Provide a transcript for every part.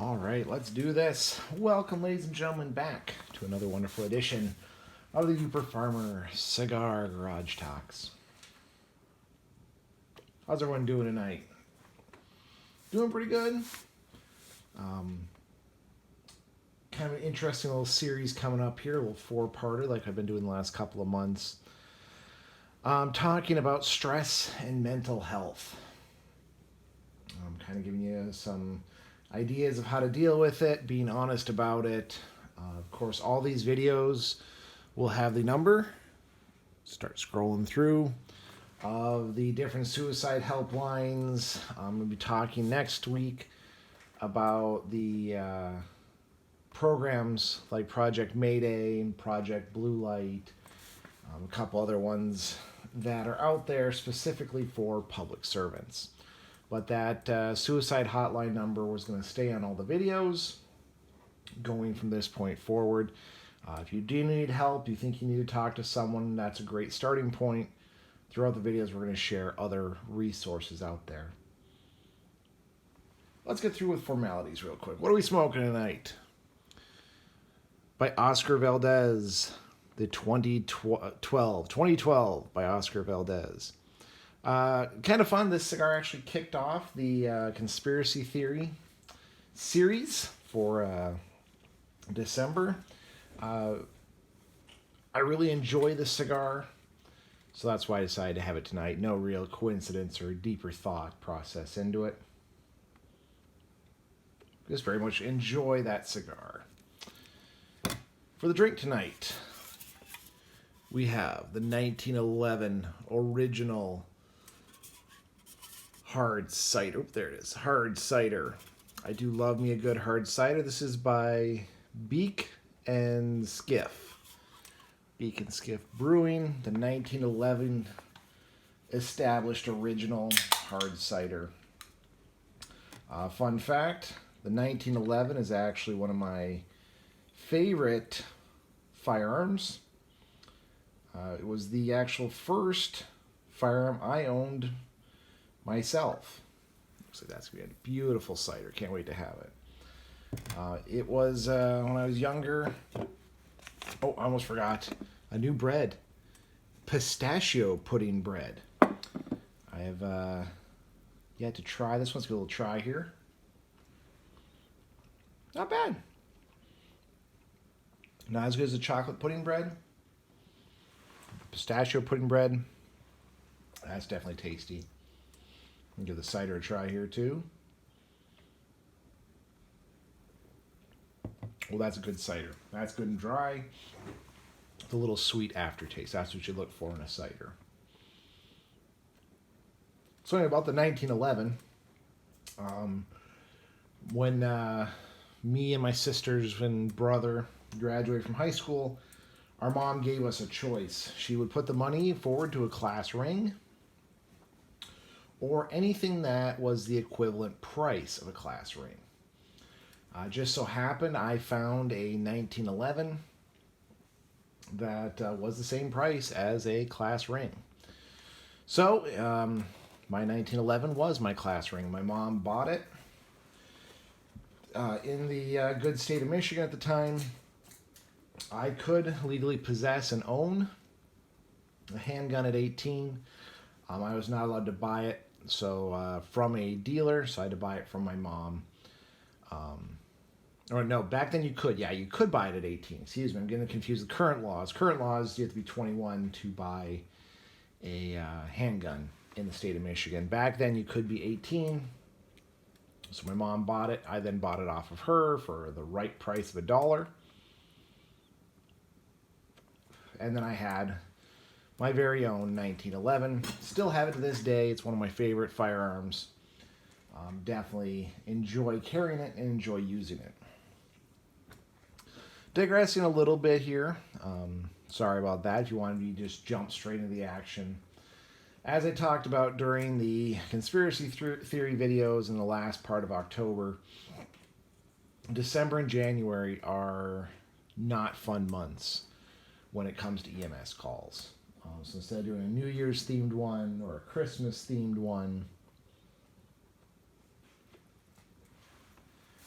All right, let's do this. Welcome, ladies and gentlemen, back to another wonderful edition of the Uper Farmer Cigar Garage Talks. How's everyone doing tonight? Doing pretty good. Kind of an interesting little series coming up here, a little four-parter like I've been doing the last couple of months. Talking about stress and mental health. I'm kind of giving you some ideas of how to deal with it, being honest about it. Of course, all these videos will have the number. Start scrolling through of the different suicide helplines. I'm going to be talking next week about the programs like Project Mayday and Project Blue Light, a couple other ones that are out there specifically for public servants. But that suicide hotline number was going to stay on all the videos going from this point forward. If you do need help, you think you need to talk to someone, that's a great starting point. Throughout the videos, we're going to share other resources out there. Let's get through with formalities real quick. What are we smoking tonight? By Oscar Valdez, the 2012 by Oscar Valdez. Kind of fun. This cigar actually kicked off the conspiracy theory series for December. I really enjoy this cigar, so that's why I decided to have it tonight. No real coincidence or deeper thought process into it. Just very much enjoy that cigar. For the drink tonight, we have the 1911 original hard cider. There it is. Hard cider. I do love me a good hard cider. This is by Beak and Skiff. Beak and Skiff Brewing. The 1911 established original hard cider. Fun fact, the 1911 is actually one of my favorite firearms. It was the actual first firearm I owned myself. Looks like that's going to be a beautiful cider. Can't wait to have it. It was when I was younger. Oh, I almost forgot. A new bread. Pistachio pudding bread. I have yet to try. This one's got a little try here. Not bad. Not as good as the chocolate pudding bread. Pistachio pudding bread. That's definitely tasty. I'll give the cider a try here too. Well, that's a good cider. That's good and dry. With a little sweet aftertaste. That's what you look for in a cider. So anyway, about the 1911. When me and my sisters and brother graduated from high school, our mom gave us a choice. She would put the money forward to a class ring or anything that was the equivalent price of a class ring. Just so happened I found a 1911 that was the same price as a class ring. So my 1911 was my class ring. My mom bought it in the good state of Michigan at the time. I could legally possess and own a handgun at 18. I was not allowed to buy it from a dealer, so I had to buy it from my mom. Or no, back then you could. Yeah, you could buy it at 18. Excuse me, I'm getting confused with current laws. Current laws, you have to be 21 to buy a handgun in the state of Michigan. Back then you could be 18. So my mom bought it. I then bought it off of her for the right price of $1. And then I had my very own 1911. Still have it to this day. It's one of my favorite firearms. Definitely enjoy carrying it and enjoy using it. Digressing a little bit here. Sorry about that. If you wanted me to just jump straight into the action. As I talked about during the conspiracy theory videos in the last part of October, December and January are not fun months when it comes to EMS calls. So instead of doing a New Year's themed one or a Christmas themed one,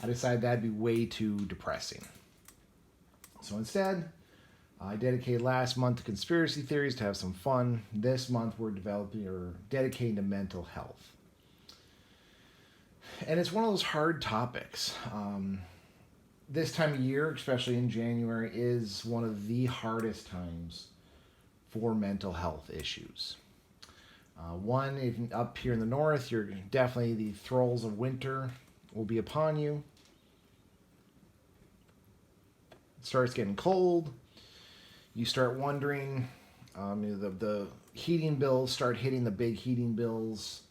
I decided that'd be way too depressing. So instead, I dedicated last month to conspiracy theories to have some fun. This month we're dedicating to mental health. And it's one of those hard topics. This time of year, especially in January, is one of the hardest times for mental health issues. One, if up here in the north, you're definitely the thralls of winter will be upon you. It starts getting cold. You start wondering, the heating bills start hitting the big heating bills.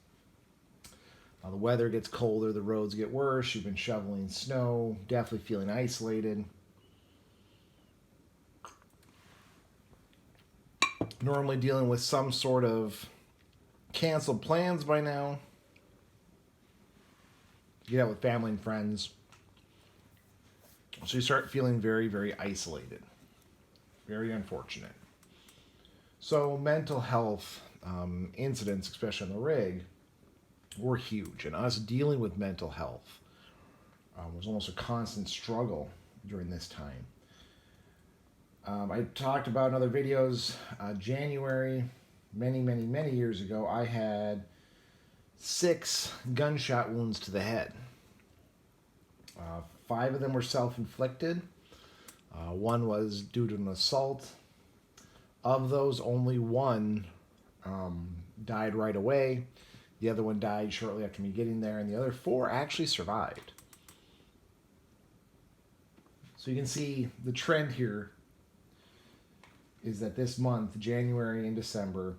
The weather gets colder, the roads get worse, you've been shoveling snow, definitely feeling isolated. Normally dealing with some sort of canceled plans by now. Get out with family and friends. So you start feeling very, very isolated. Very unfortunate. So mental health incidents, especially on the rig, were huge. And us dealing with mental health was almost a constant struggle during this time. I talked about in other videos, January, many years ago, I had 6 gunshot wounds to the head. 5 of them were self-inflicted. 1 was due to an assault. Of those, only 1 died right away. The other 1 died shortly after me getting there, and the other 4 actually survived. So you can see the trend here is that this month, January and December,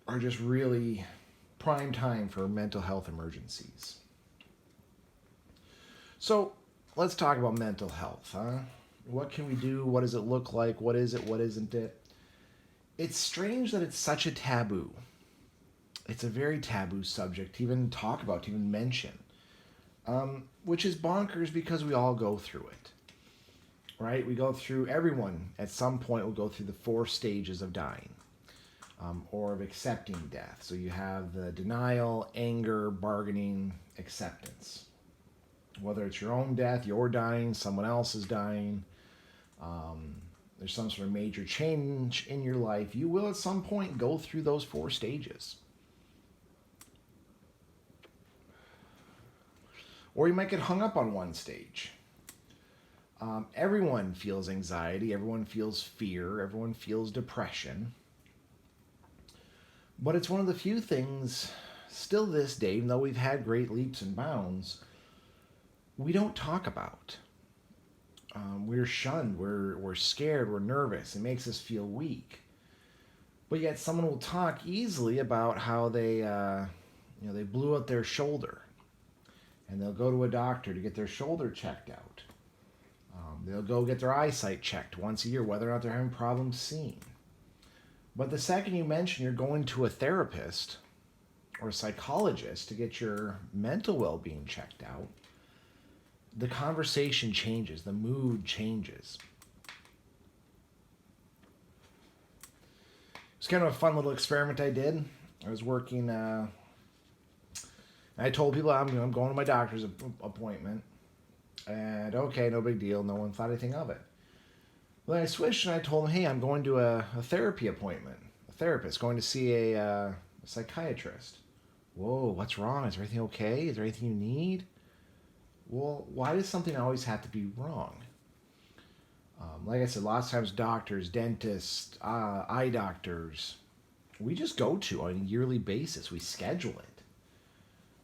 are just really prime time for mental health emergencies. So let's talk about mental health, huh? What can we do? What does it look like? What is it? What isn't it? It's strange that it's such a taboo. It's a very taboo subject to even talk about, to even mention, which is bonkers because we all go through it, right? We go through, everyone at some point will go through the 4 stages of dying, or of accepting death. So you have the denial, anger, bargaining, acceptance. Whether it's your own death, you're dying, someone else is dying, there's some sort of major change in your life, you will at some point go through those 4 stages. Or you might get hung up on one stage. Everyone feels anxiety, everyone feels fear, everyone feels depression. But it's one of the few things, still this day, even though we've had great leaps and bounds, we don't talk about. We're shunned, we're scared, we're nervous. It makes us feel weak. But yet someone will talk easily about how they blew out their shoulder. And they'll go to a doctor to get their shoulder checked out. They'll go get their eyesight checked once a year, whether or not they're having problems seeing. But the second you mention you're going to a therapist or a psychologist to get your mental well-being checked out, the conversation changes, the mood changes. It's kind of a fun little experiment I did. I was working, I told people I'm going to my doctor's appointment. And okay, no big deal. No one thought anything of it. Then I switched and I told them, hey, I'm going to a therapy appointment. A therapist, going to see a psychiatrist. Whoa, what's wrong? Is everything okay? Is there anything you need? Well, why does something always have to be wrong? Like I said, lots of times doctors, dentists, eye doctors, we just go to on a yearly basis. We schedule it.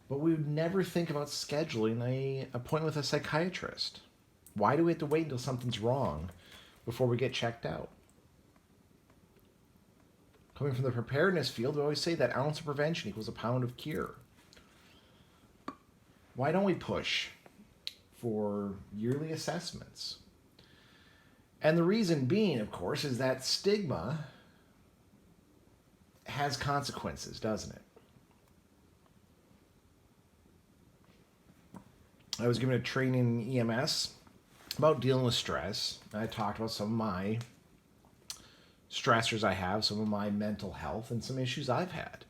But we would never think about scheduling an appointment with a psychiatrist. Why do we have to wait until something's wrong before we get checked out? Coming from the preparedness field, we always say that ounce of prevention equals a pound of cure. Why don't we push for yearly assessments? And the reason being, of course, is that stigma has consequences, doesn't it? I was given a training in EMS about dealing with stress. And I talked about some of my stressors I have, some of my mental health, and some issues I've had.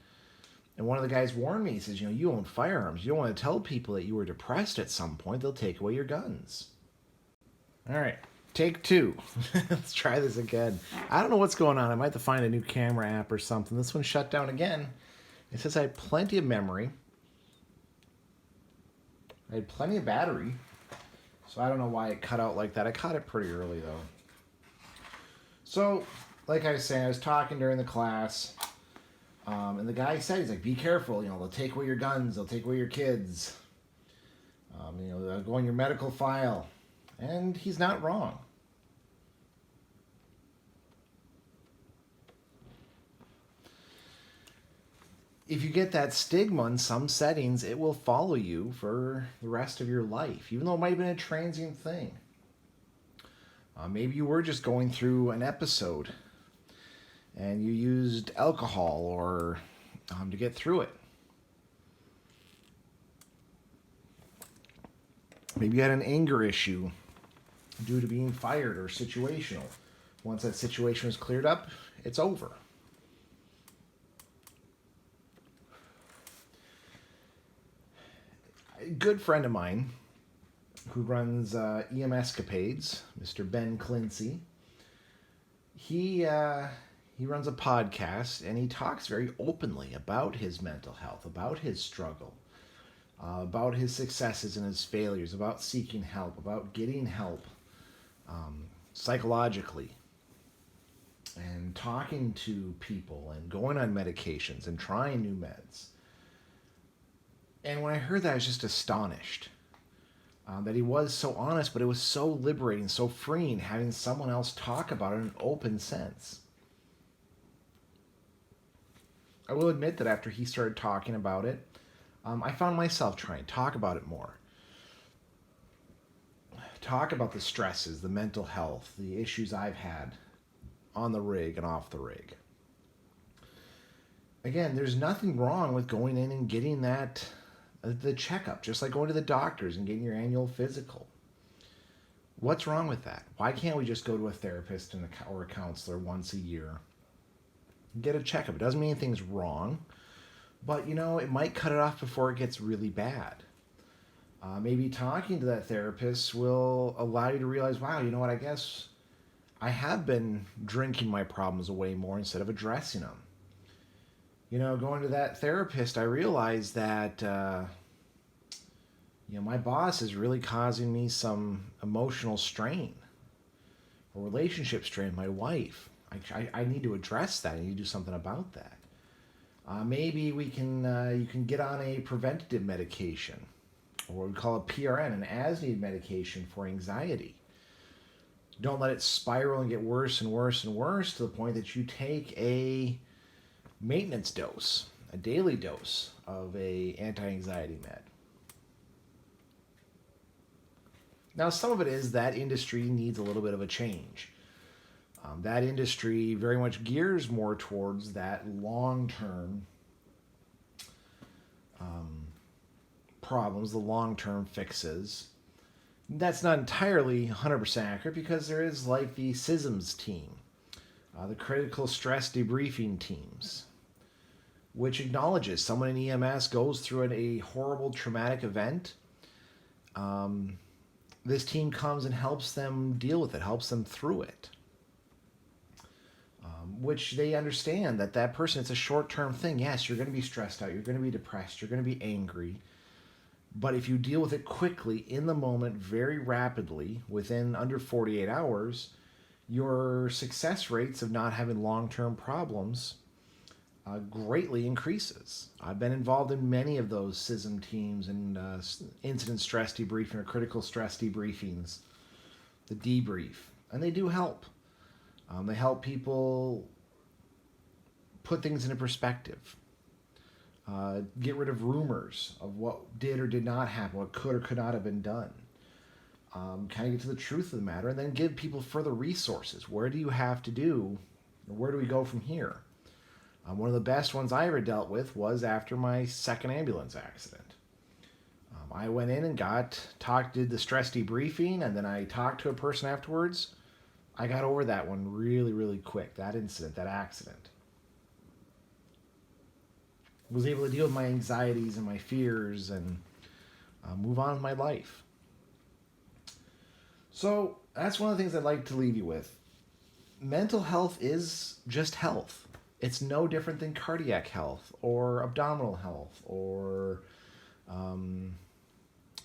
And one of the guys warned me. He says, you own firearms. You don't want to tell people that you were depressed at some point. They'll take away your guns. All right, take two. Let's try this again. I don't know what's going on. I might have to find a new camera app or something. This one shut down again. It says I had plenty of memory. I had plenty of battery. So I don't know why it cut out like that. I caught it pretty early, though. So, like I was saying, I was talking during the class. And the guy said, he's like, be careful, they'll take away your guns, they'll take away your kids. They'll go on your medical file. And he's not wrong. If you get that stigma in some settings, it will follow you for the rest of your life, even though it might have been a transient thing. Maybe you were just going through an episode and you used alcohol or to get through it. Maybe you had an anger issue due to being fired or situational. Once that situation was cleared up, it's over. A good friend of mine who runs EMScapades, Mr. Ben Clincy, he runs a podcast, and he talks very openly about his mental health, about his struggle, about his successes and his failures, about seeking help, about getting help psychologically, and talking to people, and going on medications, and trying new meds. And when I heard that, I was just astonished that he was so honest, but it was so liberating, so freeing, having someone else talk about it in an open sense. I will admit that after he started talking about it, I found myself trying to talk about it more. Talk about the stresses, the mental health, the issues I've had on the rig and off the rig. Again, there's nothing wrong with going in and getting the checkup, just like going to the doctors and getting your annual physical. What's wrong with that? Why can't we just go to a therapist or a counselor once a year? Get a checkup. It doesn't mean anything's wrong, but it might cut it off before it gets really bad. Maybe talking to that therapist will allow you to realize, wow, I guess I have been drinking my problems away more instead of addressing them. Going to that therapist, I realized that, my boss is really causing me some emotional strain or relationship strain with my wife. I need to address that. I need to do something about that. Maybe you can get on a preventative medication, or what we call a PRN, an as-needed medication for anxiety. Don't let it spiral and get worse and worse and worse to the point that you take a maintenance dose, a daily dose of a anti-anxiety med. Now, some of it is that industry needs a little bit of a change. That industry very much gears more towards that long-term problems, the long-term fixes. That's not entirely 100% accurate because there is like the CISMs team, the critical stress debriefing teams, which acknowledges someone in EMS goes through a horrible traumatic event. This team comes and helps them deal with it, helps them through it. Which they understand that person, it's a short-term thing. Yes, you're going to be stressed out, you're going to be depressed, you're going to be angry. But if you deal with it quickly, in the moment, very rapidly, within under 48 hours, your success rates of not having long-term problems greatly increases. I've been involved in many of those CISM teams and incident stress debriefing or critical stress debriefings, the debrief, and they do help. They help people put things into perspective, get rid of rumors of what did or did not happen, what could or could not have been done, kind of get to the truth of the matter, and then give people further resources. Where do you have to do, or where do we go from here? One of the best ones I ever dealt with was after my second ambulance accident. I went in and did the stress debriefing, and then I talked to a person afterwards. I got over that one really, really quick, that incident, that accident. was able to deal with my anxieties and my fears and move on with my life. So that's one of the things I'd like to leave you with. Mental health is just health. It's no different than cardiac health or abdominal health or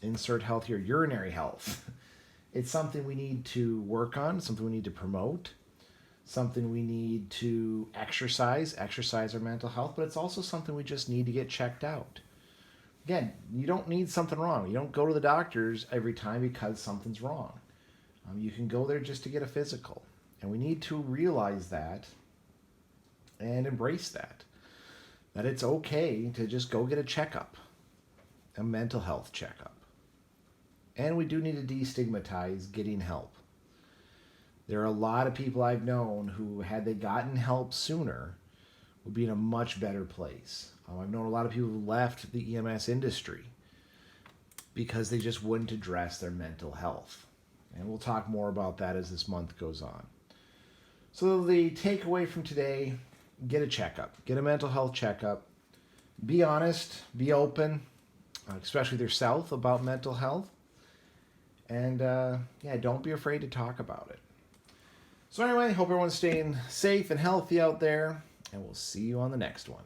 insert health here, urinary health. It's something we need to work on, something we need to promote, something we need to exercise our mental health, but it's also something we just need to get checked out. Again, you don't need something wrong. You don't go to the doctors every time because something's wrong. You can go there just to get a physical. And we need to realize that and embrace that. That it's okay to just go get a checkup, a mental health checkup. And we do need to destigmatize getting help. There are a lot of people I've known who, had they gotten help sooner, would be in a much better place. I've known a lot of people who left the EMS industry because they just wouldn't address their mental health. And we'll talk more about that as this month goes on. So the takeaway from today, get a checkup. Get a mental health checkup. Be honest, be open, especially with yourself about mental health. And don't be afraid to talk about it. So anyway, hope everyone's staying safe and healthy out there, and we'll see you on the next one.